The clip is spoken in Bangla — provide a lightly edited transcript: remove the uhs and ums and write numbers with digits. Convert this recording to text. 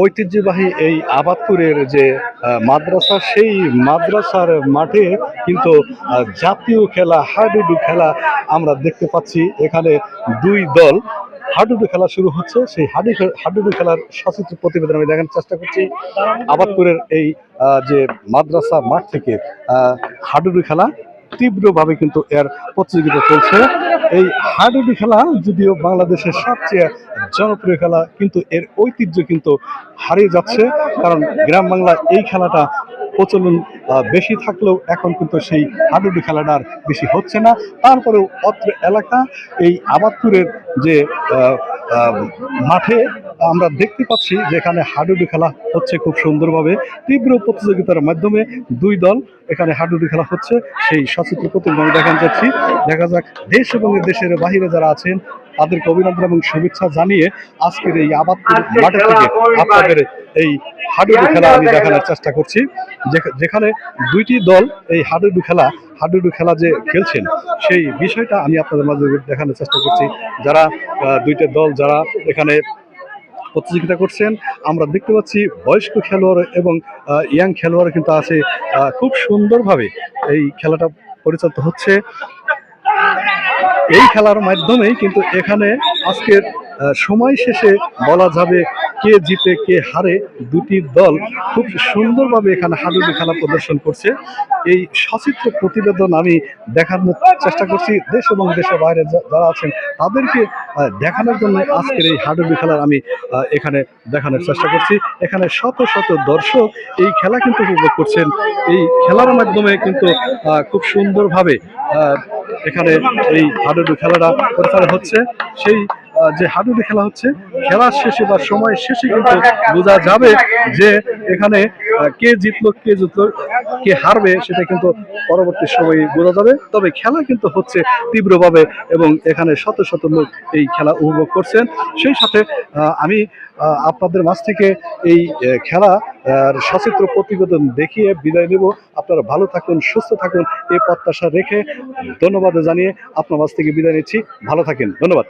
ঐতিহ্যবাহী এই আবাদপুরের যে মাদ্রাসা, সেই মাদ্রাসার মাঠে কিন্তু জাতীয় খেলা হাডুডু খেলা আমরা দেখতে পাচ্ছি। এখানে দুই দল হাডুডু খেলা শুরু হচ্ছে। সেই হাডুডু খেলার সচিত্র প্রতিবেদন আমি দেখানোর চেষ্টা করছি। আবাদপুরের এই যে মাদ্রাসা মাঠ থেকে হাডুডু খেলা তীব্রভাবে কিন্তু এর প্রতিযোগিতা চলছে। এই হাডুডু খেলা যদিও বাংলাদেশের সবচেয়ে জনপ্রিয় খেলা, কিন্তু এর ঐতিহ্য কিন্তু হারিয়ে যাচ্ছে। কারণ গ্রাম বাংলা এই খেলাটা প্রচলন বেশি থাকলেও এখন কিন্তু সেই হাডুডু খেলাটা আর বেশি হচ্ছে না। তারপরেও অত্র এলাকা এই আবাদপুরের যে মাঠে আমরা দেখতে পাচ্ছি যেখানে হাডুডু খেলা হচ্ছে খুব সুন্দরভাবে। তীব্র প্রতিযোগিতার মাধ্যমে দুই দল এখানে হাডুডু খেলা হচ্ছে, সেই সচিত্র প্রতিবেদন দেখাতে যাচ্ছি। দেখা যাক দেশ এবং দেশের বাহিরে যারা আছেন তাদেরকে অভিনন্দন এবং শুভেচ্ছা জানিয়ে আজকের এই আবাদপুর মাঠে থেকে আপনাদের এই হাডুডু খেলা আমি দেখানোর চেষ্টা করছি। যেখানে দুইটি দল এই হাডুডু খেলা যে খেলছেন সেই বিষয়টা আমি আপনাদের মাঝে দেখানোর চেষ্টা করছি। যারা দুইটা দল যারা এখানে প্রতিযোগিতা করছেন, আমরা দেখতে পাচ্ছি বয়স্ক খেলোয়াড় এবং ইয়াং খেলোয়াড় কিন্তু আছে। খুব সুন্দরভাবে এই খেলাটা পরিচালিত হচ্ছে। এই খেলার মাধ্যমেই কিন্তু এখানে আজকের সময় শেষে বলা যাবে কে জিতে কে হারে। দুটি দল খুব সুন্দরভাবে এখানে হাডুডু খেলা প্রদর্শন করছে। এই সচিত্র প্রতিবেদন আমি দেখানোর চেষ্টা করছি। দেশ এবং দেশের বাইরে যারা আছেন তাদেরকে দেখানোর জন্য আজকের এই হাডুডু খেলার আমি এখানে দেখানোর চেষ্টা করছি। এখানে শত শত দর্শক এই খেলা কিন্তু উপভোগ করছেন। এই খেলার মাধ্যমে কিন্তু খুব সুন্দরভাবে এখানে এই হাডুডু খেলাটা পরিচালনা হচ্ছে। সেই যে হাডুডু খেলা হচ্ছে, খেলার শেষে বা সময় শেষে কিন্তু বোঝা যাবে যে এখানে কে জিতলো কে হারবে, সেটা কিন্তু পরবর্তী সময়ে বোঝা যাবে। তবে খেলা কিন্তু হচ্ছে তীব্রভাবে এবং এখানে শত শত লোক এই খেলা উপভোগ করছেন। সেই সাথে আমি আপনাদের মাঝ থেকে এই খেলা সচিত্র প্রতিবেদন দেখিয়ে বিদায় নেব। আপনারা ভালো থাকুন, সুস্থ থাকুন এই প্রত্যাশা রেখে ধন্যবাদ জানিয়ে আপনার মাঝ থেকে বিদায় নিচ্ছি। ভালো থাকেন, ধন্যবাদ।